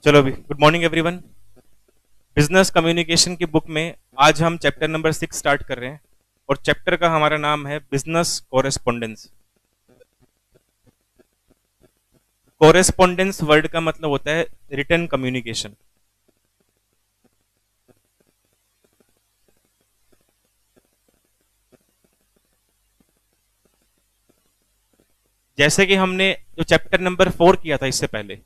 चलो अभी good morning everyone. Business communication की बुक में आज हम चैप्टर नंबर 6 स्टार्ट कर रहे हैं और चैप्टर का हमारा नाम है बिजनेस कोरेस्पोंडेंस। कोरेस्पोंडेंस वर्ड का मतलब होता है रिटर्न कम्युनिकेशन। जैसे कि हमने जो चैप्टर नंबर 4 किया था इससे पहले,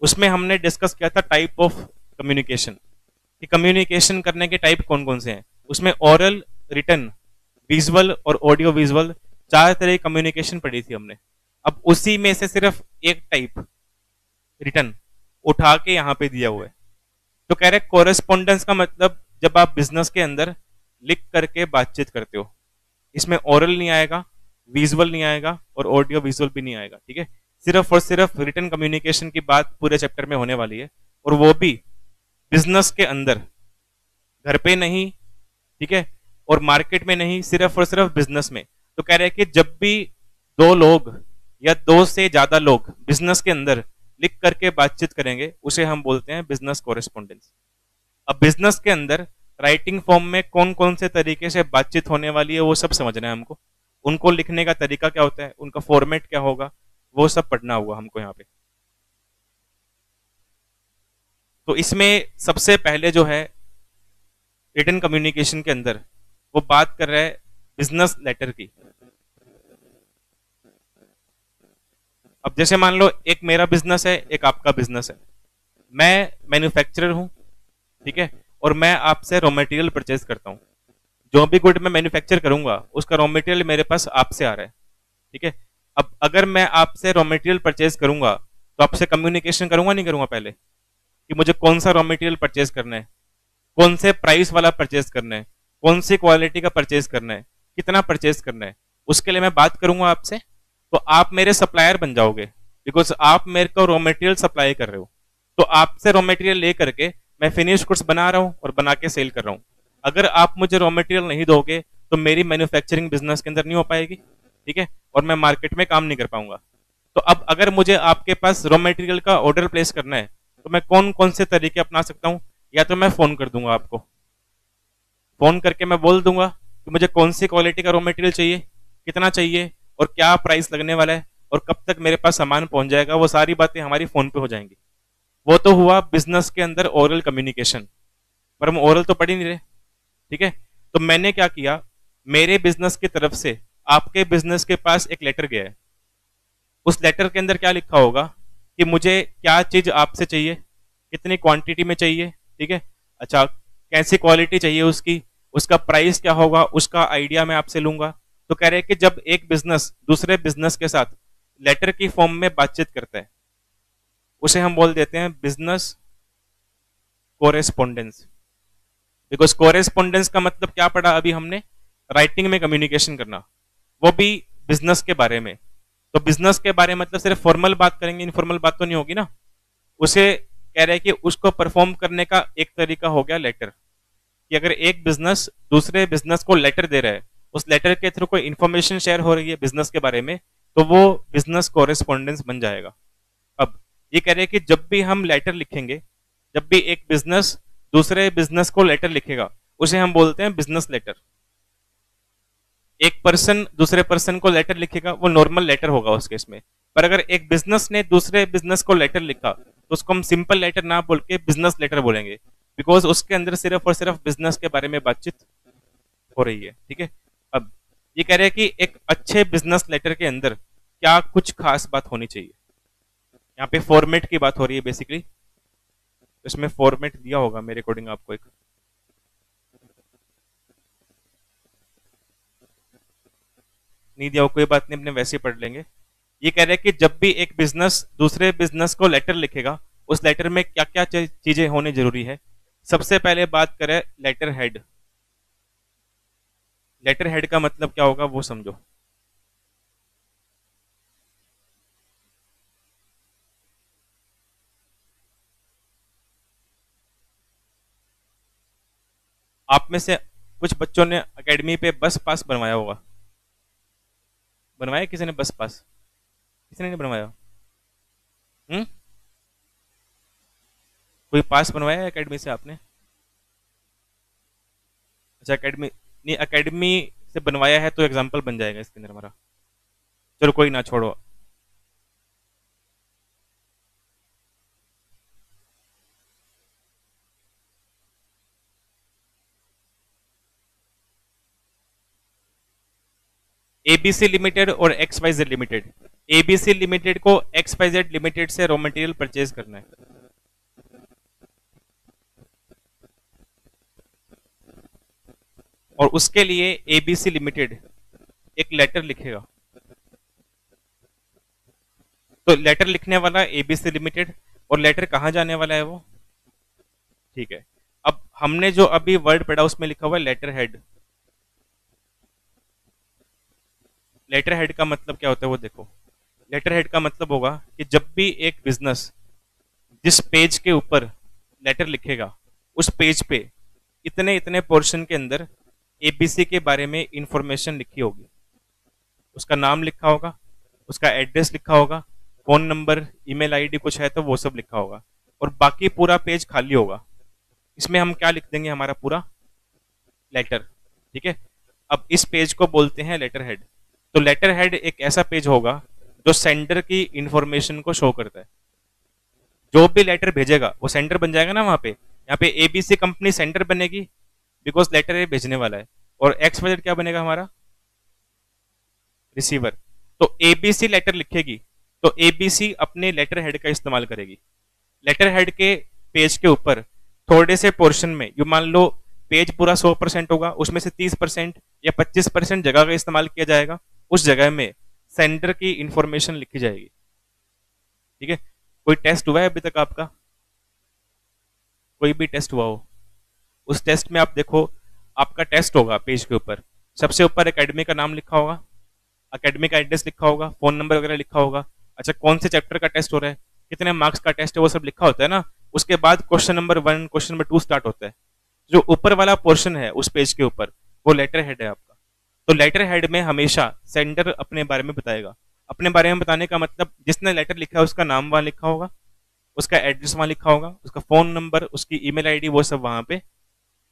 उसमें हमने डिस्कस किया था टाइप ऑफ कम्युनिकेशन कि कम्युनिकेशन करने के टाइप कौन कौन से हैं। उसमें ओरल, रिटन, विजुअल और ऑडियो विजुअल, चार तरह की कम्युनिकेशन पढ़ी थी हमने। अब उसी में से सिर्फ एक टाइप रिटन उठा के यहाँ पे दिया हुआ है। तो कह रहे कोरेस्पोंडेंस का मतलब जब आप बिजनेस के अंदर लिख करके बातचीत करते हो, इसमें ओरल नहीं आएगा, विजुअल नहीं आएगा और ऑडियो विजुअल भी नहीं आएगा। ठीक है, सिर्फ और सिर्फ रिटन कम्युनिकेशन की बात पूरे चैप्टर में होने वाली है, और वो भी बिजनेस के अंदर, घर पे नहीं, ठीक है, और मार्केट में नहीं, सिर्फ और सिर्फ बिजनेस में। तो कह रहे हैं कि जब भी दो लोग या दो से ज्यादा लोग बिजनेस के अंदर लिख करके बातचीत करेंगे, उसे हम बोलते हैं बिजनेस कोरेस्पोंडेंस। अब बिजनेस के अंदर राइटिंग फॉर्म में कौन कौन से तरीके से बातचीत होने वाली है वो सब समझना है हमको। उनको लिखने का तरीका क्या होता है, उनका फॉर्मेट क्या होगा, वो सब पढ़ना होगा हमको यहाँ पे। तो इसमें सबसे पहले जो है रिटन कम्युनिकेशन के अंदर वो बात कर रहा है बिजनेस लेटर की। अब जैसे मान लो एक मेरा बिजनेस है, एक आपका बिजनेस है। मैं मैन्युफैक्चरर हूं, ठीक है, और मैं आपसे रॉ मटेरियल परचेज करता हूं। जो भी गुड मैं मैन्युफैक्चर करूंगा उसका रॉ मटेरियल मेरे पास आपसे आ रहा है। ठीक है, अब अगर मैं आपसे रॉ मटेरियल परचेज करूंगा तो आपसे कम्युनिकेशन करूंगा नहीं करूंगा पहले, कि मुझे कौन सा रॉ मटेरियल परचेज करना है, कौन से प्राइस वाला परचेज करना है, कौन सी क्वालिटी का परचेज करना है, कितना परचेज करना है, उसके लिए मैं बात करूंगा आपसे। तो आप मेरे सप्लायर बन जाओगे, बिकॉज आप मेरे को रॉ मटेरियल सप्लाई कर रहे हो। तो आपसे रॉ मटेरियल लेकर के मैं फिनिश गुड्स बना रहा हूं और बना के सेल कर रहा हूं। अगर आप मुझे रॉ मटेरियल नहीं दोगे तो मेरी मैन्युफैक्चरिंग बिजनेस के अंदर नहीं हो पाएगी, ठीक है, और मैं मार्केट में काम नहीं कर पाऊंगा। तो अब अगर मुझे आपके पास रॉ मटेरियल का ऑर्डर प्लेस करना है तो मैं कौन कौन से तरीके अपना सकता हूं। या तो मैं फोन कर दूंगा आपको, फोन करके मैं बोल दूंगा कि मुझे कौन सी क्वालिटी का रॉ मटेरियल चाहिए, कितना चाहिए और क्या प्राइस लगने वाला है और कब तक मेरे पास सामान पहुंच जाएगा। वो सारी बातें हमारी फोन पे हो जाएंगी। वो तो हुआ बिजनेस के अंदर ओरल कम्युनिकेशन, पर हम ओरल तो पढ़ ही नहीं रहे। ठीक है, तो मैंने क्या किया, मेरे बिजनेस की तरफ से आपके बिजनेस के पास एक लेटर गया है। उस लेटर के अंदर क्या लिखा होगा कि मुझे क्या चीज आपसे चाहिए, कितनी क्वांटिटी में चाहिए, ठीक है, अच्छा कैसी क्वालिटी चाहिए उसकी, उसका प्राइस क्या होगा, उसका आइडिया मैं आपसे लूंगा। तो कह रहे हैं कि जब एक बिजनेस दूसरे बिजनेस के साथ लेटर की फॉर्म में बातचीत करता है, उसे हम बोल देते हैं बिजनेस कोरेस्पोंडेंस। बिकॉज कोरेस्पोंडेंस का मतलब क्या पढ़ा अभी हमने, राइटिंग में कम्युनिकेशन करना, वो भी बिजनेस के बारे में। तो बिजनेस के बारे में मतलब सिर्फ फॉर्मल बात करेंगे, इनफॉर्मल बात तो नहीं होगी ना। उसे कह रहे हैं कि उसको परफॉर्म करने का एक तरीका हो गया लेटर, कि अगर एक बिजनेस दूसरे बिजनेस को लेटर दे रहा है, उस लेटर के थ्रू कोई इंफॉर्मेशन शेयर हो रही है बिजनेस के बारे में, तो वो बिजनेस कोरेस्पोंडेंस बन जाएगा। अब ये कह रहे हैं कि जब भी हम लेटर लिखेंगे, जब भी एक बिजनेस दूसरे बिजनेस को लेटर लिखेगा, उसे हम बोलते हैं बिजनेस लेटर। एक पर्सन दूसरे पर्सन को लेटर लिखेगा, वो नॉर्मल लेटर होगा उस केस में। पर अगर एक बिजनेस ने दूसरे बिजनेस को लेटर लिखा तो उसको हम सिंपल लेटर ना बोल के बिजनेस लेटर बोलेंगे, बिकॉज उसके अंदर सिर्फ और सिर्फ बिजनेस के बारे में बातचीत हो रही है। ठीक है, अब ये कह रहे हैं कि एक अच्छे बिजनेस लेटर के अंदर क्या कुछ खास बात होनी चाहिए। यहाँ पे फॉर्मेट की बात हो रही है बेसिकली। इसमें फॉर्मेट दिया होगा मेरे अकॉर्डिंग आपको, एक नहीं दिया हो कोई बात नहीं, अपने वैसे ही पढ़ लेंगे। ये कह रहे हैं कि जब भी एक बिजनेस दूसरे बिजनेस को लेटर लिखेगा, उस लेटर में क्या क्या चीजें होनी जरूरी है। सबसे पहले बात करें लेटर हेड। लेटर हेड का मतलब क्या होगा वो समझो। आप में से कुछ बच्चों ने एकेडमी पे बस पास बनवाया होगा, बनवाया किसी ने बस पास, किसी ने नहीं बनवाया। हम्म, कोई पास बनवाया है एकेडमी से आपने? अच्छा, एकेडमी नहीं, एकेडमी से बनवाया है तो एग्जाम्पल बन जाएगा इसके अंदर हमारा। चलो कोई ना, छोड़ो। एबीसी लिमिटेड और X Y Z limited. ABC limited को एक्स वाई जेड लिमिटेड से रॉ मटेरियल परचेज करना है, और उसके लिए एबीसी लिमिटेड एक लेटर लिखेगा। तो लेटर लिखने वाला एबीसी लिमिटेड, और लेटर कहां जाने वाला है वो? ठीक है। अब हमने जो अभी वर्ड पढ़ा उसमें लिखा हुआ है लेटर हेड। लेटर हेड का मतलब क्या होता है वो देखो। लेटर हेड का मतलब होगा कि जब भी एक बिजनेस जिस पेज के ऊपर लेटर लिखेगा, उस पेज पे इतने इतने पोर्शन के अंदर एबीसी के बारे में इंफॉर्मेशन लिखी होगी। उसका नाम लिखा होगा, उसका एड्रेस लिखा होगा, फोन नंबर, ईमेल आईडी कुछ है तो वो सब लिखा होगा, और बाकी पूरा पेज खाली होगा। इसमें हम क्या लिख देंगे? हमारा पूरा लेटर। ठीक है। अब इस पेज को बोलते हैं लेटर हेड। तो लेटर हेड एक ऐसा पेज होगा जो सेंडर की इंफॉर्मेशन को शो करता है। जो भी लेटर भेजेगा वो सेंडर बन जाएगा ना वहां पे। यहाँ पे एबीसी कंपनी सेंडर बनेगी, बिकॉज लेटर ये भेजने वाला है, और एक्स वाई जेड क्या बनेगा? हमारा रिसीवर। तो एबीसी लेटर लिखेगी तो एबीसी अपने लेटर हेड का इस्तेमाल करेगी। लेटर हेड के पेज के ऊपर थोड़े से पोर्शन में, यू मान लो पेज पूरा 100% होगा, उसमें से 30% या 25% जगह का इस्तेमाल किया जाएगा। उस जगह में सेंडर की इंफॉर्मेशन लिखी जाएगी। ठीक है। कोई टेस्ट हुआ है अभी तक आपका? कोई भी टेस्ट हुआ हो, उस टेस्ट में आप देखो, आपका टेस्ट होगा पेज के ऊपर, सबसे ऊपर एकेडमी का नाम लिखा होगा, एकेडमी का एड्रेस लिखा होगा, फोन नंबर वगैरह लिखा होगा। अच्छा, कौन से चैप्टर का टेस्ट हो रहा है, कितने मार्क्स का टेस्ट है, वो सब लिखा होता है ना। उसके बाद question number 1, question number 2 start होता है। जो ऊपर वाला पोर्शन है उस पेज के ऊपर, वो लेटर हेड है आपका। तो लेटर हेड में हमेशा सेंडर अपने बारे में बताएगा। अपने बारे में बताने का मतलब, जिसने लेटर लिखा है उसका नाम वहां लिखा होगा, उसका एड्रेस वहां लिखा होगा, उसका फोन नंबर, उसकी ईमेल आईडी, वो सब वहां पे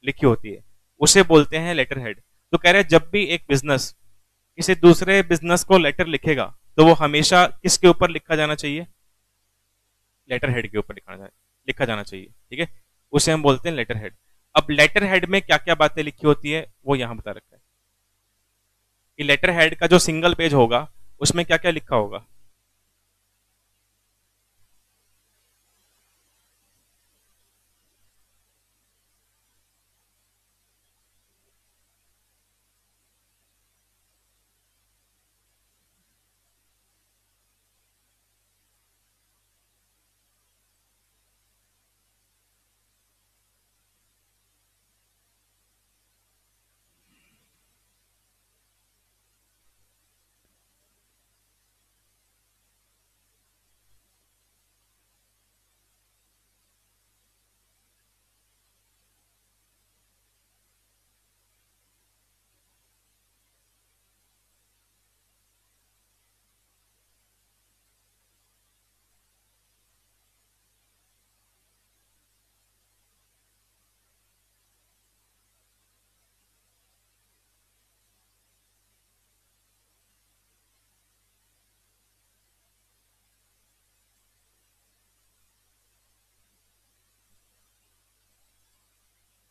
लिखी होती है। उसे बोलते हैं लेटर हेड। तो कह रहे हैं जब भी एक बिजनेस किसी दूसरे बिजनेस को लेटर लिखेगा तो वो हमेशा किसके ऊपर लिखा जाना चाहिए? लेटर हेड के ऊपर लिखा जाना चाहिए। ठीक है। उसे हम बोलते हैं लेटर हेड। अब लेटर हेड में क्या क्या बातें लिखी होती है वो यहां बता रखा है कि लेटर हेड का जो सिंगल पेज होगा उसमें क्या क्या लिखा होगा।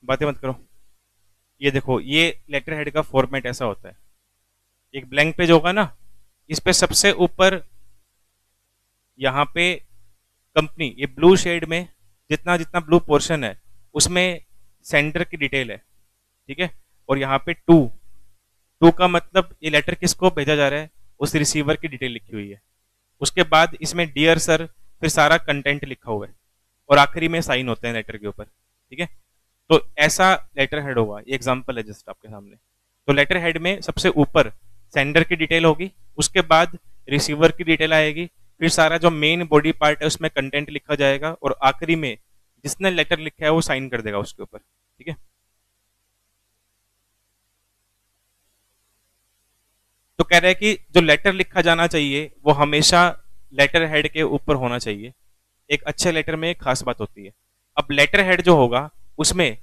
बातें मत करो। ये देखो, ये लेटर हेड का फॉर्मेट ऐसा होता है। एक ब्लैंक पेज होगा ना, इस पे सबसे ऊपर यहाँ पे कंपनी, ये ब्लू शेड में जितना जितना ब्लू पोर्शन है उसमें सेंडर की डिटेल है। ठीक है। और यहाँ पे टू, टू का मतलब ये लेटर किसको भेजा जा रहा है, उस रिसीवर की डिटेल लिखी हुई है। उसके बाद इसमें डियर सर, फिर सारा कंटेंट लिखा हुआ है, और आखिरी में साइन होते हैं लेटर के ऊपर। ठीक है। तो ऐसा लेटर हेड होगा। ये एग्जांपल है जस्ट आपके सामने। तो लेटर हेड में सबसे ऊपर सेंडर की डिटेल होगी, उसके बाद रिसीवर की डिटेल आएगी, फिर सारा जो मेन बॉडी पार्ट है उसमें कंटेंट लिखा जाएगा, और आखिरी में जिसने लेटर लिखा है वो साइन कर देगा उसके ऊपर। ठीक है। तो कह रहे हैं कि जो लेटर लिखा जाना चाहिए वो हमेशा लेटर हेड के ऊपर होना चाहिए। एक अच्छे लेटर में एक खास बात होती है। अब लेटर हेड जो होगा उसमें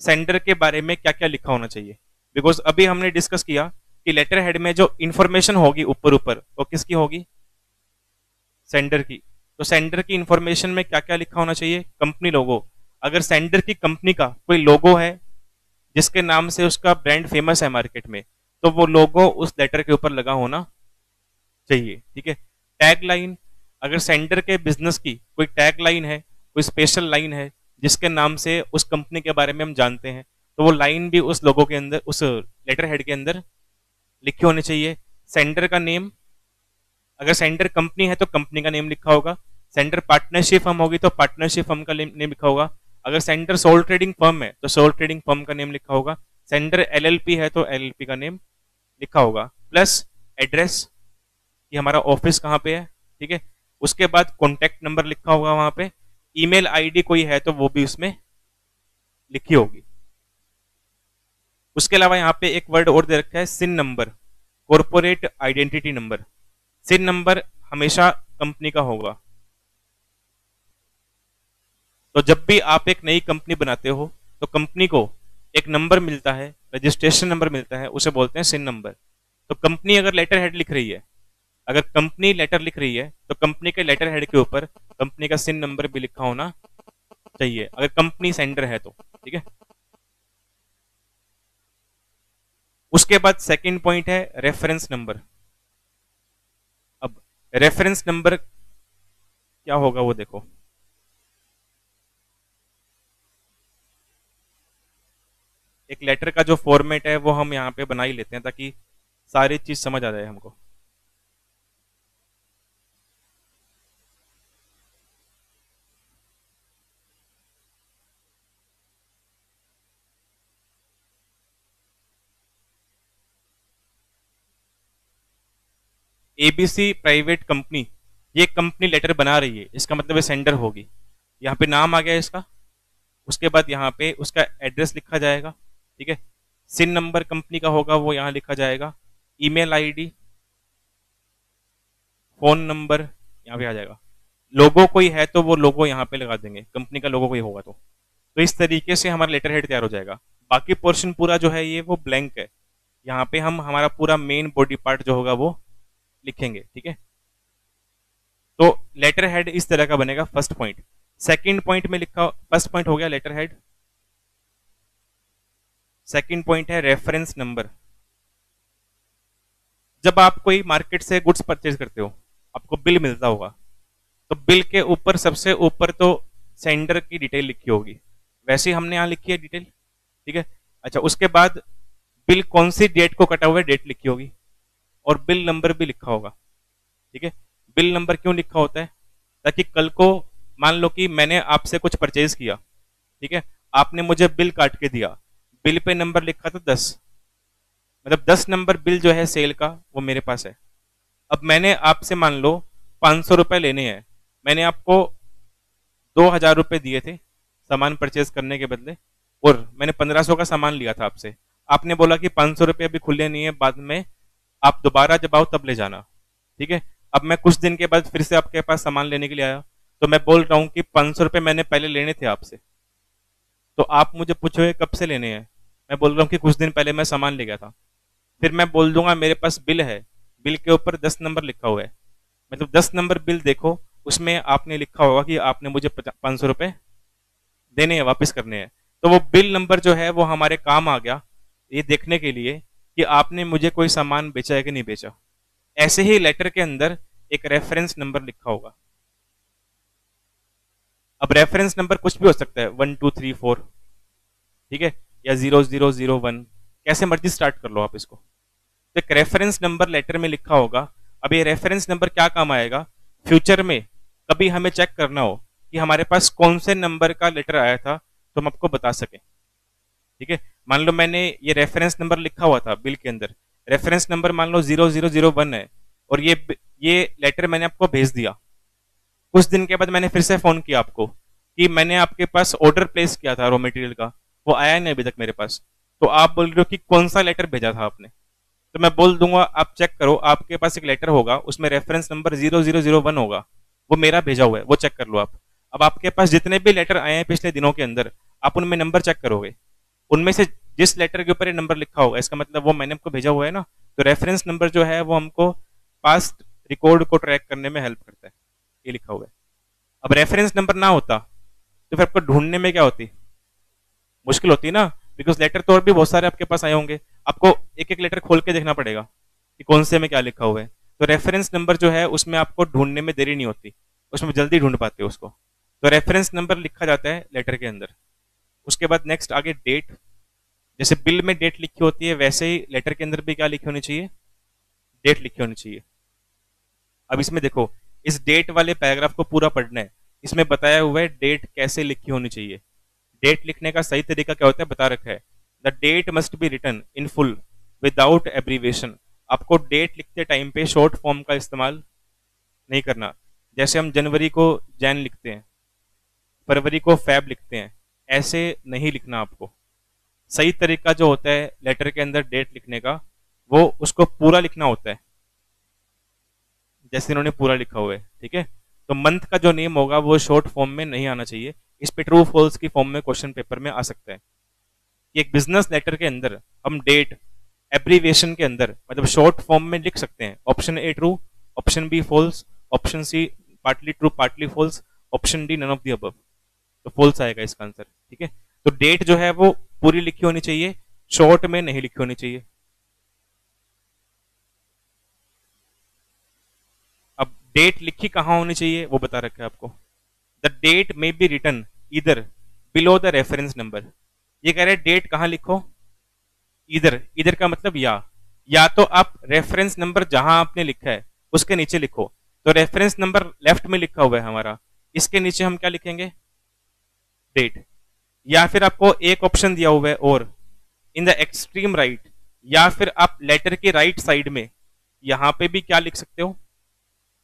सेंडर के बारे में क्या क्या लिखा होना चाहिए, बिकॉज अभी हमने डिस्कस किया कि लेटर हेड में जो इंफॉर्मेशन होगी ऊपर ऊपर वो किसकी होगी, सेंडर की। तो सेंडर की इंफॉर्मेशन में क्या क्या लिखा होना चाहिए, कंपनी लोगो। अगर सेंडर की कंपनी का कोई लोगो है जिसके नाम से उसका ब्रांड फेमस है मार्केट में, तो वो लोगो उस लेटर के ऊपर लगा होना चाहिए, ठीक है। टैग लाइन, अगर सेंडर के बिजनेस की कोई टैग लाइन है, कोई स्पेशल लाइन है जिसके नाम से उस कंपनी के बारे में हम जानते हैं, तो वो लाइन भी उस लोगो के अंदर, उस लेटर हेड के अंदर लिखी होनी चाहिए। सेंडर का नेम, अगर सेंडर कंपनी है तो कंपनी का नेम लिखा होगा। सेंडर पार्टनरशिप फर्म होगी तो पार्टनरशिप फर्म का नेम लिखा होगा। अगर सेंडर सोल ट्रेडिंग फर्म है तो सोल ट्रेडिंग फर्म का नेम लिखा होगा। सेंडर एलएलपी है तो एलएलपी का नेम लिखा होगा, प्लस एड्रेस कि हमारा ऑफिस कहाँ पे है, ठीक है। उसके बाद कॉन्टेक्ट नंबर लिखा होगा वहां पे। ईमेल आईडी कोई है तो वो भी उसमें लिखी होगी। उसके अलावा यहाँ पे एक वर्ड और दे रखा है सिन नंबर, कॉर्पोरेट आइडेंटिटी नंबर। सिन नंबर हमेशा कंपनी का होगा। तो जब भी आप एक नई कंपनी बनाते हो तो कंपनी को एक नंबर मिलता है, रजिस्ट्रेशन नंबर मिलता है, उसे बोलते हैं सिन नंबर। तो कंपनी अगर लेटर हेड लिख रही है, अगर कंपनी लेटर लिख रही है तो कंपनी के लेटर हेड के ऊपर कंपनी का सिन नंबर भी लिखा होना चाहिए, अगर कंपनी सेंडर है तो, ठीक है। उसके बाद सेकंड पॉइंट है रेफरेंस नंबर। अब रेफरेंस नंबर क्या होगा वो देखो। एक लेटर का जो फॉर्मेट है वो हम यहाँ पे बना ही लेते हैं ताकि सारी चीज समझ आ जाए हमको। एबीसी प्राइवेट कंपनी, ये कंपनी लेटर बना रही है, इसका मतलब है सेंडर होगी। यहाँ पे नाम आ गया इसका। उसके बाद यहाँ पे उसका एड्रेस लिखा जाएगा, ठीक है। सिन नंबर कंपनी का होगा वो यहाँ लिखा जाएगा। ईमेल आईडी, फोन नंबर यहाँ पे आ जाएगा। लोगो कोई है तो वो लोगो यहाँ पे लगा देंगे, कंपनी का लोगो कोई होगा तो इस तरीके से हमारा लेटर हेड तैयार हो जाएगा। बाकी पोर्शन पूरा जो है ये वो ब्लैंक है। यहाँ पे हम हमारा पूरा मेन बॉडी पार्ट जो होगा वो लिखेंगे, ठीक है। तो लेटर हेड इस तरह का बनेगा, फर्स्ट पॉइंट। सेकंड पॉइंट में लिखा, फर्स्ट पॉइंट हो गया लेटर हेड। सेकंड पॉइंट है रेफरेंस नंबर। जब आप कोई मार्केट से गुड्स परचेज करते हो, आपको बिल मिलता होगा, तो बिल के ऊपर सबसे ऊपर तो सेंडर की डिटेल लिखी होगी, वैसे ही हमने यहाँ लिखी है डिटेल, ठीक है। अच्छा, उसके बाद बिल कौन सी डेट को कटा हुआ है डेट लिखी होगी, और बिल नंबर भी लिखा होगा, ठीक है। बिल नंबर क्यों लिखा होता है, ताकि कल को मान लो कि मैंने आपसे कुछ परचेज किया, ठीक है, आपने मुझे बिल काट के दिया, बिल पे नंबर लिखा था 10, मतलब 10 नंबर बिल जो है सेल का वो मेरे पास है। अब मैंने आपसे मान लो 500 रुपए लेने हैं, मैंने आपको 2000 रुपए दिए थे सामान परचेज करने के बदले, और मैंने 1500 का सामान लिया था आपसे। आपने बोला कि 500 रुपये अभी खुले नहीं है, बाद में आप दोबारा जब आओ तब ले जाना, ठीक है। अब मैं कुछ दिन के बाद फिर से आपके पास सामान लेने के लिए आया, तो मैं बोल रहा हूँ कि 500 रुपये मैंने पहले लेने थे आपसे, तो आप मुझे पूछोगे कब से लेने हैं, मैं बोल रहा हूँ कि कुछ दिन पहले मैं सामान ले गया था। फिर मैं बोल दूंगा मेरे पास बिल है, बिल के ऊपर 10 नंबर लिखा हुआ है, मतलब 10 नंबर बिल देखो, उसमें आपने लिखा होगा कि आपने मुझे 500 रुपये देने हैं, वापस करने हैं। तो वो बिल नंबर जो है वो हमारे काम आ गया, ये देखने के लिए कि आपने मुझे कोई सामान बेचा है कि नहीं बेचा। ऐसे ही लेटर के अंदर एक रेफरेंस नंबर लिखा होगा। अब रेफरेंस नंबर कुछ भी हो सकता है, 1 2 3 4, ठीक है, या 0001, कैसे मर्जी स्टार्ट कर लो आप इसको। तो एक रेफरेंस नंबर लेटर में लिखा होगा। अब ये रेफरेंस नंबर क्या काम आएगा, फ्यूचर में कभी हमें चेक करना हो कि हमारे पास कौन से नंबर का लेटर आया था तो हम आपको बता सकें, ठीक है। मान लो मैंने ये रेफरेंस नंबर लिखा हुआ था बिल के अंदर, रेफरेंस नंबर मान लो 0001 है, और ये लेटर मैंने आपको भेज दिया। कुछ दिन के बाद मैंने फिर से फोन किया आपको कि मैंने आपके पास ऑर्डर प्लेस किया था रॉ मटेरियल का, वो आया नहीं अभी तक मेरे पास, तो आप बोल रहे हो कि कौन सा लेटर भेजा था आपने, तो मैं बोल दूंगा आप चेक करो, आपके पास एक लेटर होगा उसमें रेफरेंस नंबर 0001 होगा, वो मेरा भेजा हुआ है, वो चेक कर लो आप। अब आपके पास जितने भी लेटर आए हैं पिछले दिनों के अंदर, आप उनमें नंबर चेक करोगे, उनमें से जिस लेटर के ऊपर ये नंबर लिखा होगा इसका मतलब वो मैंने आपको भेजा हुआ है ना, तो रेफरेंस नंबर जो है वो हमको पास्ट रिकॉर्ड को ट्रैक करने में हेल्प करता है, ये लिखा हुआ है। अब रेफरेंस नंबर ना होता तो फिर आपको ढूंढने में क्या होती, मुश्किल होती है ना, बिकॉज लेटर तो और भी बहुत सारे आपके पास आए होंगे, आपको एक एक लेटर खोल के देखना पड़ेगा कि कौन से में क्या लिखा हुआ है। तो रेफरेंस नंबर जो है उसमें आपको ढूंढने में देरी नहीं होती, उसमें जल्दी ढूंढ पाते हो उसको। तो रेफरेंस नंबर लिखा जाता है लेटर के अंदर। उसके बाद नेक्स्ट आगे डेट, जैसे बिल में डेट लिखी होती है वैसे ही लेटर के अंदर भी क्या लिखी होनी चाहिए, डेट लिखी होनी चाहिए। अब इसमें देखो, इस डेट वाले पैराग्राफ को पूरा पढ़ना है, इसमें बताया हुआ है डेट कैसे लिखी होनी चाहिए। डेट लिखने का सही तरीका क्या होता है बता रखा है, the date must be written in full without abbreviation. आपको डेट लिखते टाइम पे शॉर्ट फॉर्म का इस्तेमाल नहीं करना, जैसे हम जनवरी को जैन लिखते हैं, फरवरी को फैब लिखते हैं, ऐसे नहीं लिखना आपको। सही तरीका जो होता है लेटर के अंदर डेट लिखने का, वो उसको पूरा लिखना होता है जैसे इन्होंने पूरा लिखा हुआ है, ठीक है। तो मंथ का जो नेम होगा वो शॉर्ट फॉर्म में नहीं आना चाहिए, इस पे ट्रू फॉल्स की फॉर्म में क्वेश्चन पेपर में आ सकता है। एक बिजनेस लेटर के अंदर हम डेट एब्रीविएशन के अंदर मतलब शॉर्ट फॉर्म में लिख सकते हैं, option A true, option B false, option C partly true partly false, option D none of the above. तो फॉल्स आएगा इसका आंसर, ठीक है। तो डेट जो है वो पूरी लिखी होनी चाहिए, शॉर्ट में नहीं लिखी होनी चाहिए। अब डेट लिखी कहां होनी चाहिए वो बता रखा है आपको, the date may be written इधर बिलो द रेफरेंस नंबर। ये कह रहे हैं डेट कहां लिखो, इधर, इधर का मतलब या तो आप रेफरेंस नंबर जहां आपने लिखा है उसके नीचे लिखो। तो रेफरेंस नंबर लेफ्ट में लिखा हुआ है हमारा, इसके नीचे हम क्या लिखेंगे, डेट। या फिर आपको एक ऑप्शन दिया हुआ है और इन द एक्सट्रीम राइट, या फिर आप लेटर के राइट साइड में यहां पे भी क्या लिख सकते हो,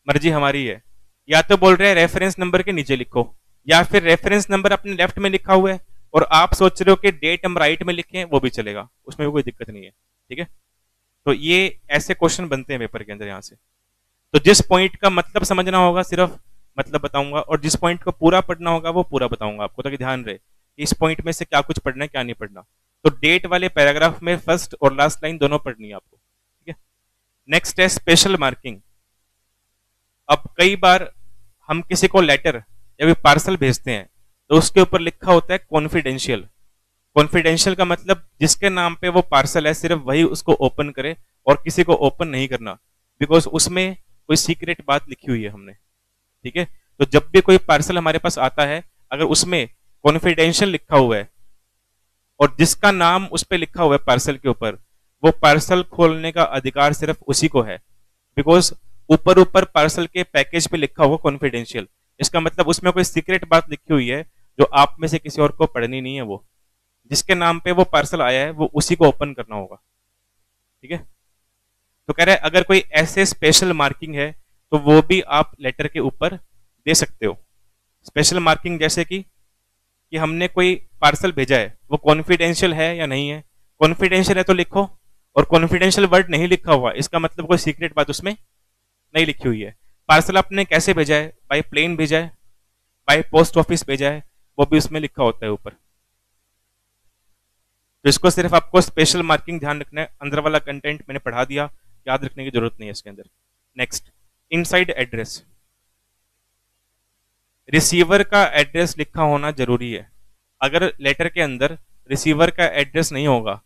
मर्जी हमारी है। या तो बोल रहे हैं रेफरेंस नंबर के नीचे लिखो, या फिर रेफरेंस नंबर अपने लेफ्ट में लिखा हुआ है और आप सोच रहे हो कि डेट हम राइट में लिखें, वो भी चलेगा, उसमें भी कोई दिक्कत नहीं है, ठीक है। तो ये ऐसे क्वेश्चन बनते हैं पेपर के अंदर यहाँ से। तो जिस पॉइंट का मतलब समझना होगा सिर्फ मतलब बताऊंगा, और जिस पॉइंट को पूरा पढ़ना होगा वो पूरा बताऊंगा आपको, ताकि ध्यान रहे इस पॉइंट में से क्या कुछ पढ़ना है क्या नहीं पढ़ना। तो डेट वाले पैराग्राफ में फर्स्ट और लास्ट लाइन दोनों पढ़नी है आपको, ठीक है। नेक्स्ट है स्पेशल मार्किंग। अब कई बार हम किसी को लेटर या फिर पार्सल भेजते हैं तो उसके ऊपर लिखा होता है कॉन्फिडेंशियल। कॉन्फिडेंशियल का मतलब जिसके नाम पे वो पार्सल है सिर्फ वही उसको ओपन करे और किसी को ओपन नहीं करना, बिकॉज उसमें कोई सीक्रेट बात लिखी हुई है हमने, ठीक है। तो जब भी कोई पार्सल हमारे पास आता है अगर उसमें कॉन्फिडेंशियल लिखा हुआ है और जिसका नाम उस पर लिखा हुआ है पार्सल के ऊपर, वो पार्सल खोलने का अधिकार सिर्फ उसी को है, बिकॉज ऊपर ऊपर पार्सल के पैकेज पे लिखा हुआ कॉन्फिडेंशियल, इसका मतलब उसमें कोई सीक्रेट बात लिखी हुई है जो आप में से किसी और को पढ़नी नहीं है। वो जिसके नाम पे वो पार्सल आया है वो उसी को ओपन करना होगा, ठीक है। तो कह रहे हैं अगर कोई ऐसे स्पेशल मार्किंग है तो वो भी आप लेटर के ऊपर दे सकते हो। स्पेशल मार्किंग जैसे कि हमने कोई पार्सल भेजा है वो कॉन्फिडेंशियल है या नहीं है, कॉन्फिडेंशियल है तो लिखो, और कॉन्फिडेंशियल वर्ड नहीं लिखा हुआ इसका मतलब कोई सीक्रेट बात उसमें नहीं लिखी हुई है। पार्सल आपने कैसे भेजा है, बाय प्लेन भेजा है, बाय पोस्ट ऑफिस भेजा है, वो भी उसमें लिखा होता है ऊपर। तो इसको सिर्फ आपको स्पेशल मार्किंग ध्यान रखना है, अंदर वाला कंटेंट मैंने पढ़ा दिया, याद रखने की जरूरत नहीं है इसके अंदर। Next, inside address. रिसीवर का एड्रेस लिखा होना जरूरी है। अगर लेटर के अंदर रिसीवर का एड्रेस नहीं होगा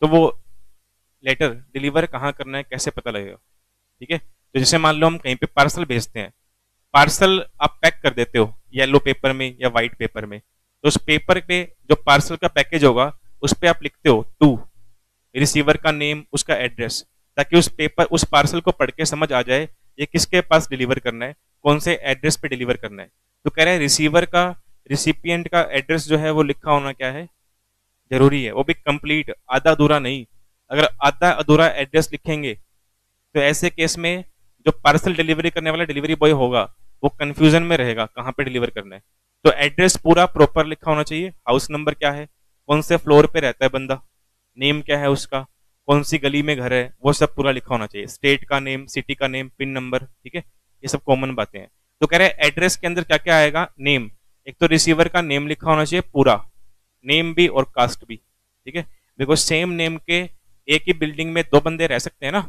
तो वो लेटर डिलीवर कहाँ करना है कैसे पता लगेगा, ठीक है। तो जैसे मान लो हम कहीं पे पार्सल भेजते हैं, पार्सल आप पैक कर देते हो येलो पेपर में या व्हाइट पेपर में, तो उस पेपर पे जो पार्सल का पैकेज होगा उस पे आप लिखते हो टू, रिसीवर का नेम, उसका एड्रेस, ताकि उस पेपर उस पार्सल को पढ़ के समझ आ जाए ये किसके पास डिलीवर करना है, कौन से एड्रेस पे डिलीवर करना है। तो कह रहे हैं रिसीवर का, रिसिपिएंट का एड्रेस जो है वो लिखा होना क्या है, जरूरी है, वो भी कंप्लीट, आधा अधूरा नहीं। अगर आधा अधूरा एड्रेस लिखेंगे तो ऐसे केस में जो पार्सल डिलीवरी करने वाला डिलीवरी बॉय होगा वो कंफ्यूजन में रहेगा कहाँ पे डिलीवर करना है। तो एड्रेस पूरा प्रॉपर लिखा होना चाहिए, हाउस नंबर क्या है, कौन से फ्लोर पे रहता है बंदा, नेम क्या है उसका, कौन सी गली में घर है, वो सब पूरा लिखा होना चाहिए, स्टेट का नेम, सिटी का नेम, पिन नंबर, ठीक है, ये सब कॉमन बातें हैं। तो कह रहे हैं एड्रेस के अंदर क्या क्या आएगा, नेम, एक तो रिसीवर का नेम लिखा होना चाहिए पूरा, नेम भी और कास्ट भी, ठीक है, बिकॉज सेम नेम के एक ही बिल्डिंग में दो बंदे रह सकते हैं ना,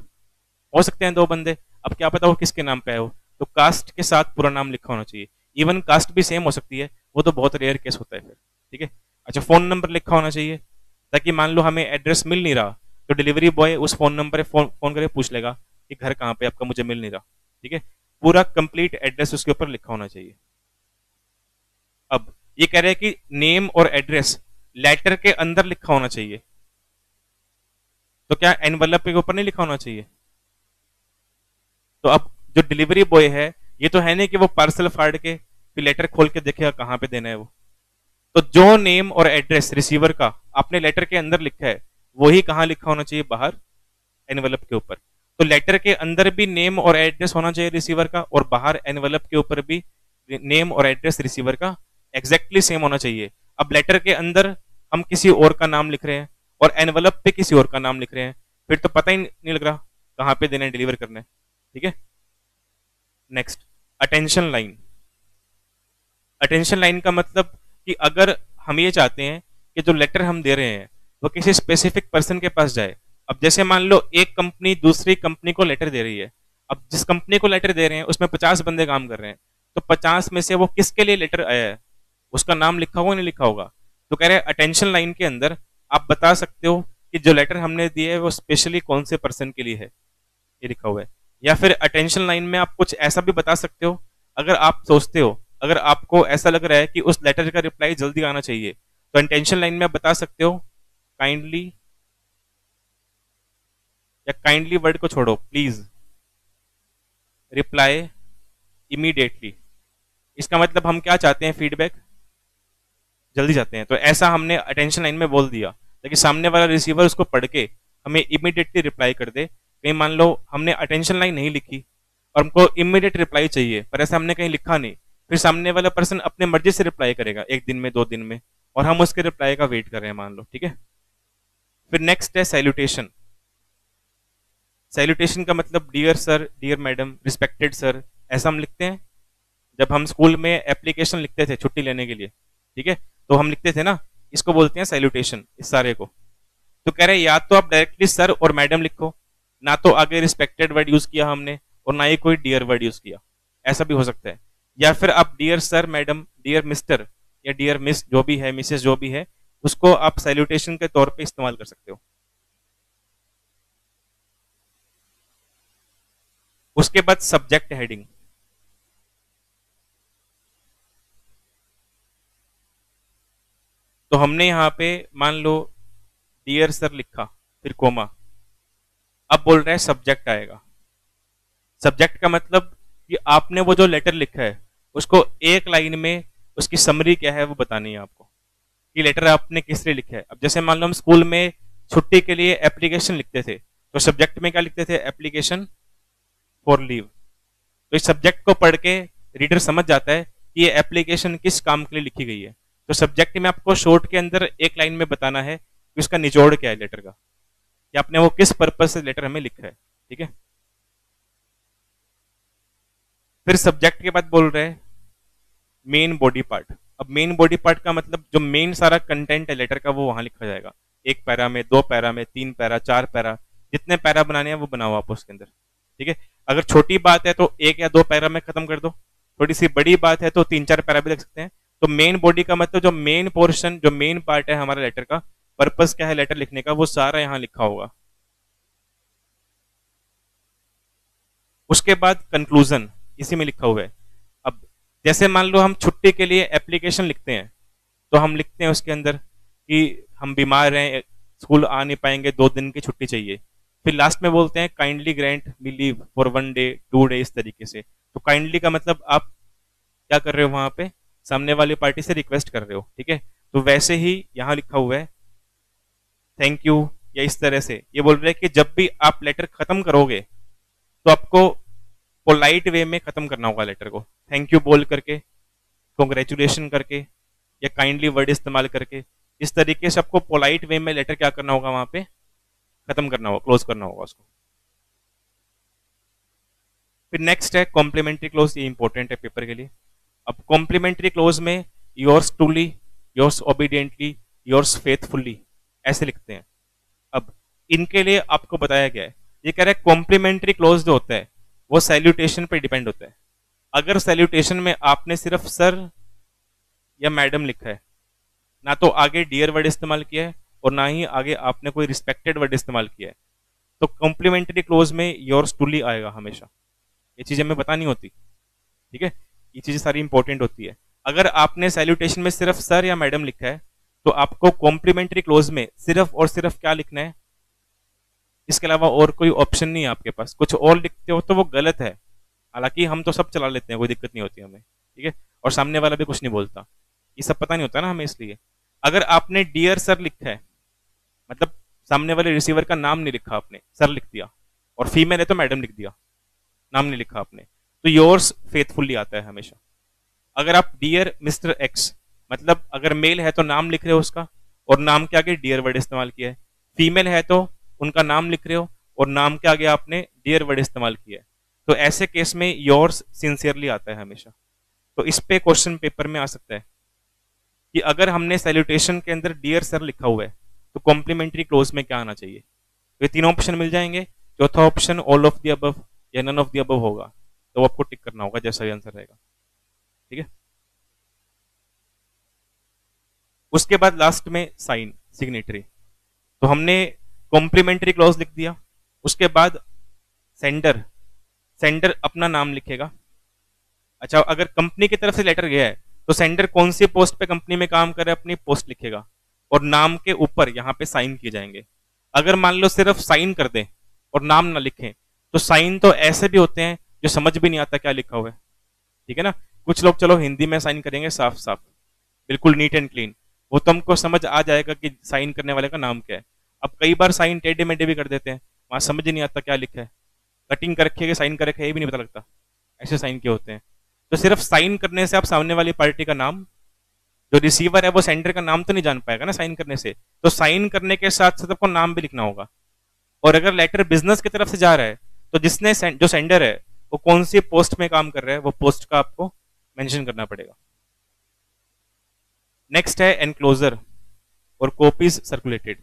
हो सकते हैं दो बंदे, अब क्या पता वो किसके नाम पे है वो, तो कास्ट के साथ पूरा नाम लिखा होना चाहिए। इवन कास्ट भी सेम हो सकती है, वो तो बहुत रेयर केस होता है फिर, ठीक है। अच्छा, फोन नंबर लिखा होना चाहिए, ताकि मान लो हमें एड्रेस मिल नहीं रहा तो डिलीवरी बॉय उस फोन नंबर पे फोन करके पूछ लेगा कि घर कहाँ पे आपका, मुझे मिल नहीं रहा, ठीक है। पूरा कंप्लीट एड्रेस उसके ऊपर लिखा होना चाहिए। अब ये कह रहे हैं कि नेम और एड्रेस लेटर के अंदर लिखा होना चाहिए, तो क्या एनवलप के ऊपर नहीं लिखा होना चाहिए? तो अब जो डिलीवरी बॉय है, ये तो है नहीं कि वो पार्सल फाड़ के फिर लेटर खोल के देखेगा कहाँ पे देना है वो, तो जो नेम और एड्रेस रिसीवर का आपने लेटर के अंदर लिखा है वही कहाँ लिखा होना चाहिए? बाहर एनवलप के ऊपर। तो लेटर के अंदर भी नेम और एड्रेस होना चाहिए रिसीवर का, और बाहर एनवलप के ऊपर भी नेम और एड्रेस रिसीवर का एग्जैक्टली सेम होना चाहिए। अब लेटर के अंदर हम किसी और का नाम लिख रहे हैं और एनवलप पे किसी और का नाम लिख रहे हैं, फिर तो पता ही नहीं लग रहा कहाँ पे देना है, डिलीवर करना है, ठीक है। Next, attention line. Attention line का मतलब कि अगर हम ये चाहते हैं कि जो लेटर हम दे रहे हैं वो किसी स्पेसिफिक पर्सन के पास जाए। अब जैसे मान लो एक कंपनी दूसरी कंपनी को लेटर दे रही है, अब जिस कंपनी को लेटर दे रहे हैं उसमें 50 बंदे काम कर रहे हैं, तो 50 में से वो किसके लिए लेटर आया है उसका नाम लिखा होगा नहीं लिखा होगा। तो कह रहे हैं अटेंशन लाइन के अंदर आप बता सकते हो कि जो लेटर हमने दिए है वो स्पेशली कौन से पर्सन के लिए है, ये लिखा हुआ है। या फिर अटेंशन लाइन में आप कुछ ऐसा भी बता सकते हो, अगर आप सोचते हो, अगर आपको ऐसा लग रहा है कि उस लेटर का रिप्लाई जल्दी आना चाहिए, तो अटेंशन लाइन में आप बता सकते हो काइंडली, या काइंडली वर्ड को छोड़ो, प्लीज रिप्लाई इमीडिएटली। इसका मतलब हम क्या चाहते हैं? फीडबैक जल्दी चाहते हैं, तो ऐसा हमने अटेंशन लाइन में बोल दिया ताकि सामने वाला रिसीवर उसको पढ़ के हमें इमीडिएटली रिप्लाई कर दे। कहीं मान लो हमने अटेंशन लाइन नहीं लिखी और हमको इमीडिएट रिप्लाई चाहिए, पर ऐसा हमने कहीं लिखा नहीं, फिर सामने वाला पर्सन अपने मर्जी से रिप्लाई करेगा 1 दिन में 2 दिन में, और हम उसके रिप्लाई का वेट कर रहे हैं मान लो, ठीक है। फिर नेक्स्ट है सैल्यूटेशन। सैल्यूटेशन का मतलब dear sir, dear madam, respected sir, ऐसा हम लिखते हैं जब हम स्कूल में एप्लीकेशन लिखते थे छुट्टी लेने के लिए, ठीक है, तो हम लिखते थे ना, इसको बोलते हैं सैल्यूटेशन, इस सारे को। तो कह रहे हैं या तो आप डायरेक्टली सर और मैडम लिखो, ना तो आगे रिस्पेक्टेड वर्ड यूज किया हमने और ना ही कोई डियर वर्ड यूज किया, ऐसा भी हो सकता है। या फिर आप dear sir, madam, dear mister या डियर मिस जो भी है, मिसेस जो भी है, उसको आप सैल्यूटेशन के तौर पे इस्तेमाल कर सकते हो। उसके बाद सब्जेक्ट हेडिंग। तो हमने यहाँ पे मान लो डियर सर लिखा, फिर कोमा, अब बोल रहे हैं सब्जेक्ट आएगा। सब्जेक्ट का मतलब कि आपने वो जो लेटर लिखा है उसको एक लाइन में उसकी समरी क्या है वो बतानी है आपको, कि लेटर आपने किस लिए लिखा है। अब जैसे मान लो हम स्कूल में छुट्टी के लिए एप्लीकेशन लिखते थे, तो सब्जेक्ट में क्या लिखते थे? Application for leave. तो इस सब्जेक्ट को पढ़ के रीडर समझ जाता है कि ये एप्लीकेशन किस काम के लिए लिखी गई है। तो सब्जेक्ट में आपको शॉर्ट के अंदर एक लाइन में बताना है कि उसका निचोड़ क्या है लेटर का, कि आपने वो किस पर्पज से लेटर हमें लिखा है, ठीक है। फिर सब्जेक्ट के बाद बोल रहे हैं मेन बॉडी पार्ट। अब मेन बॉडी पार्ट का मतलब जो मेन सारा कंटेंट है लेटर का वो वहां लिखा जाएगा, 1 पैरा में, 2 पैरा में, 3 पैरा, 4 पैरा, जितने पैरा बनाने हैं वो बनाओ आप उसके अंदर, ठीक है। अगर छोटी बात है तो 1 या 2 पैरा में खत्म कर दो, थोड़ी सी बड़ी बात है तो 3-4 पैरा भी लिख सकते हैं। तो मेन बॉडी का मतलब जो मेन पोर्शन, जो मेन पार्ट है हमारे लेटर का, पर्पस क्या है लेटर लिखने का, वो सारा यहाँ लिखा होगा। उसके बाद कंक्लूजन इसी में लिखा हुआ है। अब जैसे मान लो हम छुट्टी के लिए एप्लीकेशन लिखते हैं, तो हम लिखते हैं उसके अंदर कि हम बीमार हैं, स्कूल आ नहीं पाएंगे, 2 दिन की छुट्टी चाहिए। फिर लास्ट में बोलते हैं kindly grant me leave for 1 day 2 day, इस तरीके से। तो काइंडली का मतलब आप क्या कर रहे हो, वहां पे सामने वाली पार्टी से रिक्वेस्ट कर रहे हो, ठीक है। तो वैसे ही यहाँ लिखा हुआ है थैंक यू, या इस तरह से ये बोल रहे हैं कि जब भी आप लेटर खत्म करोगे तो आपको पोलाइट वे में खत्म करना होगा लेटर को, थैंक यू बोल करके, कॉन्ग्रेचुलेशन करके, या काइंडली वर्ड इस्तेमाल करके। इस तरीके से आपको पोलाइट वे में लेटर क्या करना होगा, वहां पे खत्म करना होगा, क्लोज करना होगा उसको। फिर नेक्स्ट है कॉम्प्लीमेंट्री क्लोज, ये इंपॉर्टेंट है पेपर के लिए। अब कॉम्प्लीमेंट्री क्लोज में yours truly, yours obediently, yours faithfully, ऐसे लिखते हैं। अब इनके लिए आपको बताया गया है, ये कह रहा है कॉम्प्लीमेंट्री क्लोज जो होता है वो सैल्यूटेशन पे डिपेंड होता है। अगर सैल्यूटेशन में आपने सिर्फ सर या मैडम लिखा है, ना तो आगे डियर वर्ड इस्तेमाल किया है और ना ही आगे आपने कोई रिस्पेक्टेड वर्ड इस्तेमाल किया है, तो कॉम्प्लीमेंट्री क्लोज में योर्स ट्रूली आएगा हमेशा। ये चीजें हमें पता नहीं होती, ठीक है, ये चीजें सारी इंपॉर्टेंट होती है। अगर आपने सैल्यूटेशन में सिर्फ सर या मैडम लिखा है तो आपको कॉम्प्लीमेंट्री क्लोज में सिर्फ और सिर्फ क्या लिखना है, इसके अलावा और कोई ऑप्शन नहीं है आपके पास। कुछ और लिखते हो तो वो गलत है, हालांकि हम तो सब चला लेते हैं, कोई दिक्कत नहीं होती हमें, ठीक है, और सामने वाला भी कुछ नहीं बोलता, ये सब पता नहीं होता ना हमें। इसलिए अगर आपने डियर सर लिखा है, मतलब सामने वाले रिसीवर का नाम नहीं लिखा आपने, सर लिख दिया, और फीमेल है तो मैडम लिख दिया, नाम नहीं लिखा आपने, तो योर्स फेथफुली आता है हमेशा। अगर आप डियर मिस्टर एक्स, मतलब अगर मेल है तो नाम लिख रहे हो उसका और नाम के आगे डियर वर्ड इस्तेमाल किया है, फीमेल है तो उनका नाम लिख रहे हो और नाम के आगे आपने डियर वर्ड इस्तेमाल किया है, तो ऐसे केस में योर्स सिंसियरली आता है हमेशा। तो इस पे क्वेश्चन पेपर में आ सकता है कि अगर हमने सैल्यूटेशन के अंदर डियर सर लिखा हुआ है तो कॉम्प्लीमेंट्री क्लोज में क्या आना चाहिए। तो ये तीनों ऑप्शन मिल जाएंगे, चौथा option all of the above या नन ऑफ द अबव होगा, तो आपको टिक करना होगा जैसा भी आंसर रहेगा, ठीक है। उसके बाद लास्ट में साइन सिग्नेटरी, तो हमने कॉम्प्लीमेंट्री क्लॉज लिख दिया। उसके बाद सेंडर, सेंडर अपना नाम लिखेगा। अच्छा, अगर कंपनी की तरफ से लेटर गया है तो सेंडर कौन सी पोस्ट पे कंपनी में काम कर रहा है अपनी पोस्ट लिखेगा और नाम के ऊपर यहाँ पे साइन किए जाएंगे। अगर मान लो सिर्फ साइन कर दें और नाम ना लिखें तो साइन तो ऐसे भी होते हैं जो समझ भी नहीं आता क्या लिखा हुआ है, ठीक है ना। कुछ लोग चलो हिंदी में साइन करेंगे साफ साफ, बिल्कुल नीट एंड क्लीन, वो तुमको समझ आ जाएगा कि साइन करने वाले का नाम क्या है। अब कई बार साइन टेढ़े मेढ़े भी कर देते हैं, वहां समझ ही नहीं आता क्या लिखा है, कटिंग कर रखी है साइन कर रखे है ये भी नहीं पता लगता, ऐसे साइन किए होते हैं। तो सिर्फ साइन करने से आप सामने वाली पार्टी का नाम, जो रिसीवर है वो सेंडर का नाम तो नहीं जान पाएगा ना साइन करने से, तो साइन करने के साथ साथ आपको नाम भी लिखना होगा। और अगर लेटर बिजनेस की तरफ से जा रहा है तो जिसने जो सेंडर है वो कौन सी पोस्ट में काम कर रहा है वो पोस्ट का आपको मेंशन करना पड़ेगा। नेक्स्ट है एनक्लोजर और कॉपीज सर्कुलेटेड।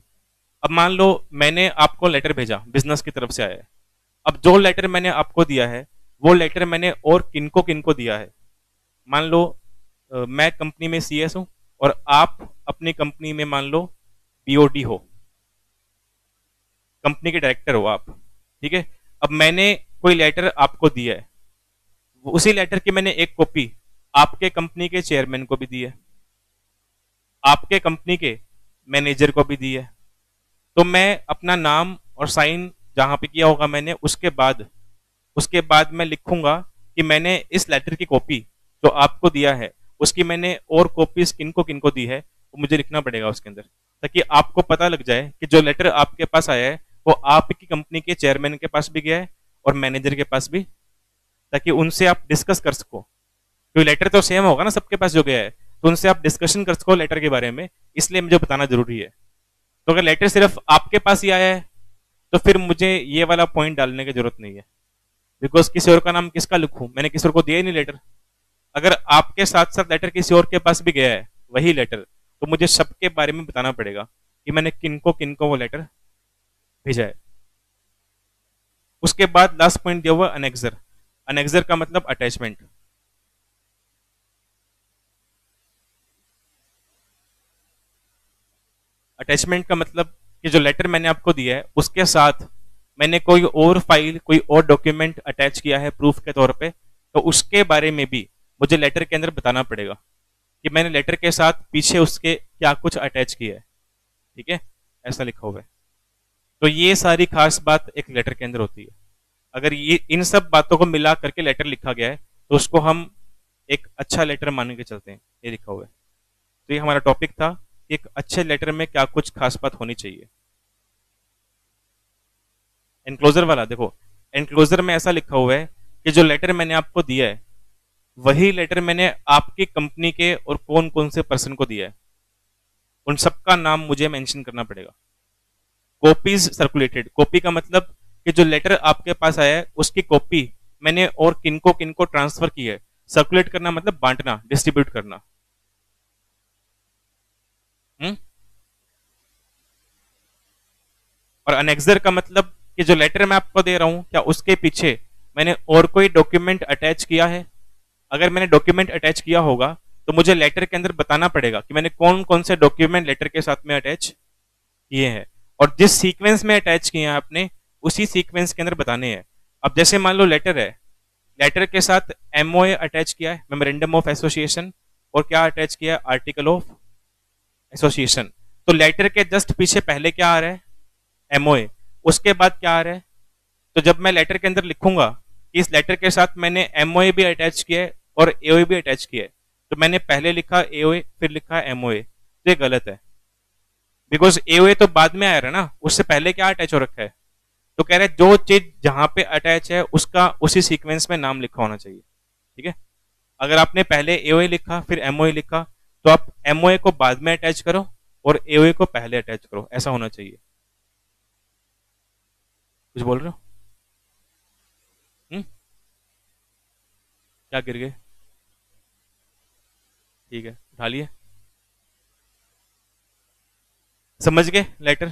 अब मान लो मैंने आपको लेटर भेजा, बिजनेस की तरफ से आया है। अब जो लेटर मैंने आपको दिया है वो लेटर मैंने और किनको किनको दिया है। मान लो मैं कंपनी में सीएस हूं और आप अपनी कंपनी में मान लो बीओडी हो, कंपनी के डायरेक्टर हो आप, ठीक है। अब मैंने कोई लेटर आपको दिया है, उसी लेटर की मैंने एक कॉपी आपके कंपनी के चेयरमैन को भी दी है, आपके कंपनी के मैनेजर को भी दी है। तो मैं अपना नाम और साइन जहां पे किया होगा मैंने, उसके बाद मैं लिखूंगा कि मैंने इस लेटर की कॉपी जो आपको दिया है उसकी मैंने और कॉपीज किनको किनको दी है, वो मुझे लिखना पड़ेगा उसके अंदर, ताकि आपको पता लग जाए कि जो लेटर आपके पास आया है वो आपकी कंपनी के चेयरमैन के पास भी गया है और मैनेजर के पास भी, ताकि उनसे आप डिस्कस कर सको। क्योंकि लेटर तो सेम होगा ना सबके पास जो गया है, तो उनसे आप डिस्कशन कर सको लेटर के बारे में, इसलिए मुझे बताना जरूरी है। तो अगर लेटर सिर्फ आपके पास ही आया है तो फिर मुझे ये वाला पॉइंट डालने की जरूरत नहीं है, बिकॉज किसी और का नाम किसका लिखूं, मैंने किसी और को दिया ही नहीं लेटर। अगर आपके साथ साथ लेटर किसी और के पास भी गया है वही लेटर, तो मुझे सबके बारे में बताना पड़ेगा कि मैंने किनको किनको वो लेटर भेजा है। उसके बाद लास्ट पॉइंट दिया हुआ अनेक्सर। अनेक्सर का मतलब अटैचमेंट। अटैचमेंट का मतलब कि जो लेटर मैंने आपको दिया है उसके साथ मैंने कोई और फाइल, कोई और डॉक्यूमेंट अटैच किया है प्रूफ के तौर पे, तो उसके बारे में भी मुझे लेटर के अंदर बताना पड़ेगा कि मैंने लेटर के साथ पीछे उसके क्या कुछ अटैच किया है, ठीक है, ऐसा लिखा हुआ है। तो ये सारी खास बात एक लेटर के अंदर होती है। अगर ये इन सब बातों को मिला करके लेटर लिखा गया है तो उसको हम एक अच्छा लेटर मान के चलते हैं, ये लिखा हुआ है। तो ये हमारा टॉपिक था कि एक अच्छे लेटर में क्या कुछ खास बात होनी चाहिए। एनक्लोजर वाला देखो, एनक्लोजर में ऐसा लिखा हुआ है कि जो लेटर मैंने आपको दिया है वही लेटर मैंने आपकी कंपनी के और कौन कौन से पर्सन को दिया है, उन सबका नाम मुझे मेंशन करना पड़ेगा। कॉपीज सर्कुलेटेड, कॉपी का मतलब कि जो लेटर आपके पास आया है उसकी कॉपी मैंने और किनको किनको ट्रांसफर की है। सर्कुलेट करना मतलब बांटना, डिस्ट्रीब्यूट करना। हम्म? और अनेक्सर का मतलब कि जो लेटर मैं आपको दे रहा हूं क्या उसके पीछे मैंने और कोई डॉक्यूमेंट अटैच किया है? अगर मैंने डॉक्यूमेंट अटैच किया होगा तो मुझे लेटर के अंदर बताना पड़ेगा कि मैंने कौन कौन से डॉक्यूमेंट लेटर के साथ में अटैच किए हैं, और जिस सीक्वेंस में अटैच किए हैं आपने उसी सीक्वेंस के अंदर बताने हैं। अब जैसे मान लो लेटर है, लेटर के साथ एमओए अटैच किया है, मेमोरेंडम ऑफ एसोसिएशन, और क्या अटैच किया है? Article of association. तो लेटर के जस्ट पीछे पहले क्या आ रहा है? एमओए। उसके बाद क्या आ रहा है? तो जब मैं लेटर के अंदर लिखूंगा कि इस लेटर के साथ मैंने एमओए भी अटैच किया है और एओए भी अटैच किया है, तो मैंने पहले लिखा एओए फिर लिखा एमओए, तो ये गलत है। बिकॉज एओए तो बाद में आया है ना, उससे पहले क्या अटैच हो रखा है? तो कह रहे हैं जो चीज जहां पे अटैच है उसका उसी सीक्वेंस में नाम लिखा होना चाहिए। ठीक है, अगर आपने पहले एओए लिखा फिर एमओए लिखा, तो आप एमओए को बाद में अटैच करो और एओए को पहले अटैच करो, ऐसा होना चाहिए। कुछ बोल रहे हो? हम्म? क्या गिर गए? ठीक है, उठा लिए। समझ गए लेटर?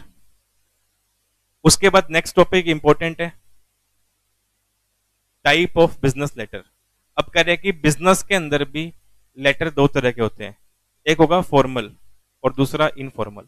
उसके बाद नेक्स्ट टॉपिक इंपॉर्टेंट है, टाइप ऑफ बिजनेस लेटर। अब कह रहे हैं कि बिजनेस के अंदर भी लेटर दो तरह के होते हैं, एक होगा फॉर्मल और दूसरा इनफॉर्मल।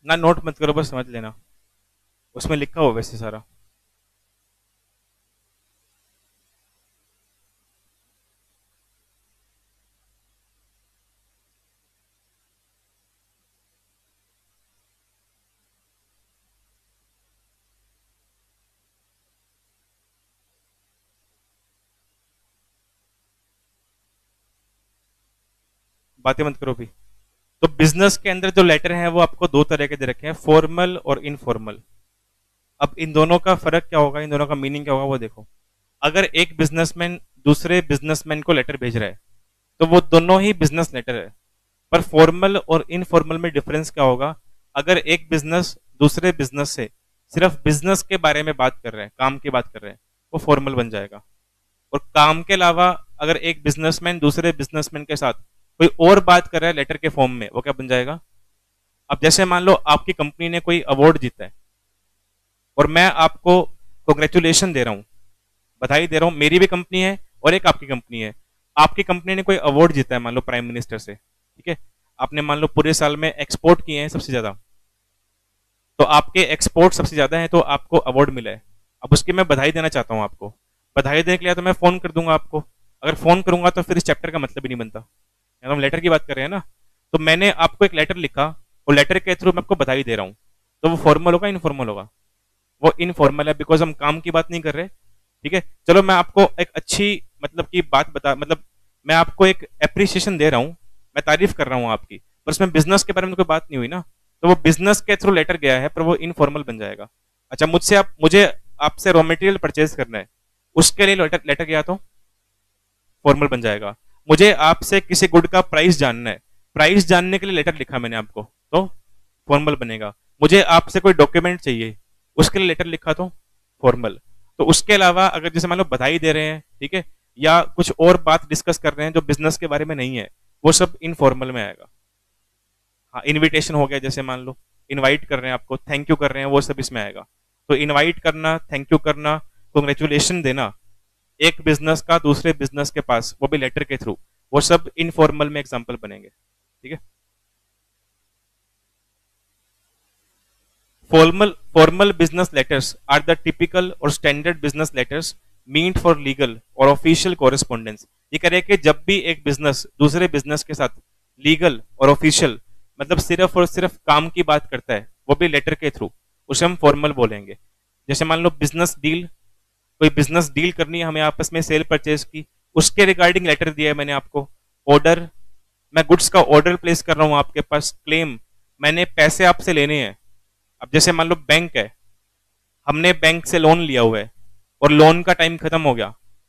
ना नोट मत करो, बस समझ लेना, उसमें लिखा हो वैसे सारा। बातें मत करो भी। तो बिजनेस के अंदर जो लेटर है वो आपको दो तरह के दे रखे हैं, फॉर्मल और इनफॉर्मल। अब इन दोनों का फर्क क्या होगा, इन दोनों का मीनिंग क्या होगा वो देखो। अगर एक बिजनेसमैन दूसरे बिजनेसमैन को लेटर भेज रहा है तो वो दोनों ही बिजनेस लेटर है। पर फॉर्मल और इनफॉर्मल में डिफरेंस क्या होगा? अगर एक बिजनेस दूसरे बिजनेस से सिर्फ बिजनेस के बारे में बात कर रहे हैं, काम की बात कर रहे हैं, वो फॉर्मल बन जाएगा। और काम के अलावा अगर एक बिजनेसमैन दूसरे बिजनेसमैन के साथ कोई और बात कर रहा है लेटर के फॉर्म में, वो क्या बन जाएगा? अब जैसे मान लो आपकी कंपनी ने कोई अवार्ड जीता है और मैं आपको कॉन्ग्रेचुलेशन दे रहा हूं, बधाई दे रहा हूं, मेरी भी कंपनी है और एक आपकी कंपनी है। आपकी कंपनी ने कोई अवार्ड जीता है मान लो प्राइम मिनिस्टर से, ठीक है, आपने मान लो पूरे साल में एक्सपोर्ट किए हैं सबसे ज्यादा, तो आपके एक्सपोर्ट सबसे ज्यादा है तो आपको अवार्ड मिला है। अब उसकी मैं बधाई देना चाहता हूं आपको, बधाई देने के लिए तो मैं फोन कर दूंगा आपको, अगर फोन करूंगा तो फिर इस चैप्टर का मतलब ही नहीं बनता। हम लेटर की बात कर रहे हैं ना, तो मैंने आपको एक लेटर लिखा और लेटर के थ्रू मैं आपको बधाई दे रहा हूं, तो वो फॉर्मल होगा इनफॉर्मल होगा? वो इनफॉर्मल है, बिकॉज हम काम की बात नहीं कर रहे। ठीक है, चलो मैं आपको एक अच्छी मतलब की बात बता, मतलब मैं आपको एक अप्रिसिएशन दे रहा हूं, मैं तारीफ कर रहा हूं आपकी, पर उसमें बिजनेस के बारे में कोई बात नहीं हुई ना, तो वो बिजनेस के थ्रू लेटर गया है पर वो इनफॉर्मल बन जाएगा। अच्छा, मुझे आपसे रॉ मटेरियल परचेज करना है, उसके लिए लेटर लेटर गया तो फॉर्मल बन जाएगा। मुझे आपसे किसी गुड का प्राइस जानना है, प्राइस जानने के लिए लेटर लिखा मैंने आपको, तो फॉर्मल बनेगा। मुझे आपसे कोई डॉक्यूमेंट चाहिए, उसके लिए लेटर लिखा तो फॉर्मल। तो उसके अलावा अगर जैसे मान लो बधाई दे रहे हैं, ठीक है, या कुछ और बात डिस्कस कर रहे हैं जो बिजनेस के बारे में नहीं है, वो सब इनफॉर्मल में आएगा। हाँ, इनविटेशन हो गया, जैसे मान लो इनवाइट कर रहे हैं आपको, थैंक यू कर रहे हैं, वो सब इसमें आएगा। तो इनवाइट करना, थैंक यू करना, कॉन्ग्रेचुलेशन देना एक बिजनेस का दूसरे बिजनेस के पास, वो भी लेटर के थ्रू, वो सब इनफॉर्मल में एग्जाम्पल बनेंगे। ठीक है, formal business letters are the typical or standard business letters meant for legal or official correspondence। ये कह रहे हैं कि जब भी एक बिजनेस दूसरे बिजनेस के साथ लीगल और ऑफिशियल मतलब सिर्फ और सिर्फ काम की बात करता है, वो भी लेटर के थ्रू, उसे हम फॉर्मल बोलेंगे। जैसे मान लो बिजनेस डील, कोई बिजनेस डील करनी है हमें आपस में, सेल परचेज की, उसके रिगार्डिंग लेटर दिया है मैंने आपको। ऑर्डर, मैं गुड्स का ऑर्डर प्लेस कर रहा हूं आपके पास, क्लेम, मैंने पैसे आपसे लेने हैं। अब जैसे मान लो बैंक है, हमने बैंक से लोन लिया हुआ है और लोन का टाइम खत्म हो गया,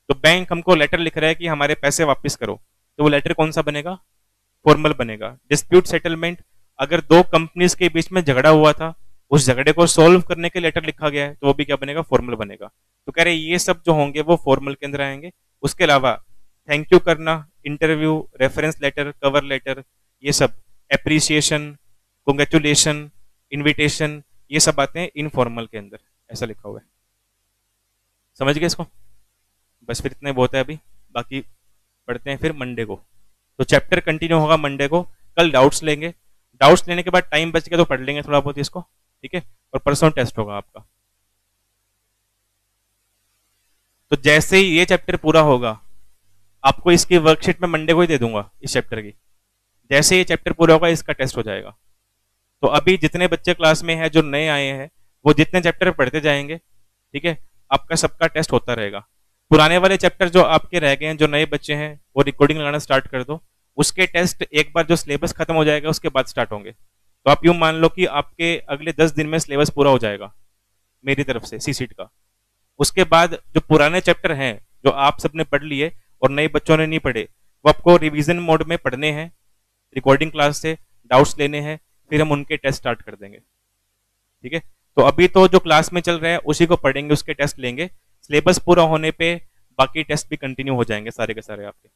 तो बैंक हमको लेटर लिख रहा है कि हमारे पैसे वापस करो, तो वो लेटर कौन सा बनेगा? फॉर्मल बनेगा। डिस्प्यूट सेटलमेंट, अगर दो कंपनीज के बीच में झगड़ा हुआ था, उस झगड़े को सॉल्व करने के लेटर लिखा गया है, तो वो भी क्या बनेगा? फॉर्मल बनेगा। तो कह रहे ये सब जो होंगे वो फॉर्मल के अंदर आएंगे। उसके अलावा थैंक यू करना, interview, reference letter, cover letter, ये सब, एप्रिसिएशन, कॉन्ग्रेचुलेशन, इनविटेशन, ये सब बातें इनफॉर्मल के अंदर ऐसा लिखा हुआ है। समझ गए इसको? बस फिर इतने बहुत है अभी, बाकी पढ़ते हैं फिर मंडे को। तो चैप्टर कंटिन्यू होगा मंडे को। कल डाउट्स लेंगे, डाउट्स लेने के बाद टाइम बच गया तो पढ़ लेंगे थोड़ा बहुत इसको, ठीक है? और परसों टेस्ट होगा आपका। तो जैसे ही ये चैप्टर पूरा होगा, आपको इसकी वर्कशीट में मंडे को ही दे दूंगा इस चैप्टर की। जैसे ये चैप्टर पूरा होगा इसका टेस्ट हो जाएगा। तो अभी जितने बच्चे क्लास में हैं जो नए आए हैं, वो जितने चैप्टर पढ़ते जाएंगे, ठीक है, आपका सबका टेस्ट होता रहेगा। पुराने वाले चैप्टर जो आपके रह गए हैं, जो नए बच्चे हैं, वो रिकॉर्डिंग लगाना स्टार्ट कर दो। उसके टेस्ट एक बार जो सिलेबस खत्म हो जाएगा उसके बाद स्टार्ट होंगे। तो आप यूं मान लो कि आपके अगले 10 दिन में सिलेबस पूरा हो जाएगा मेरी तरफ से सी सीट का। उसके बाद जो पुराने चैप्टर हैं जो आप सबने पढ़ लिए और नए बच्चों ने नहीं पढ़े, वो आपको रिवीजन मोड में पढ़ने हैं, रिकॉर्डिंग क्लास से डाउट्स लेने हैं, फिर हम उनके टेस्ट स्टार्ट कर देंगे, ठीक है? तो अभी तो जो क्लास में चल रहा है उसी को पढ़ेंगे, उसके टेस्ट लेंगे। सिलेबस पूरा होने पे बाकी टेस्ट भी कंटिन्यू हो जाएंगे सारे के सारे आपके।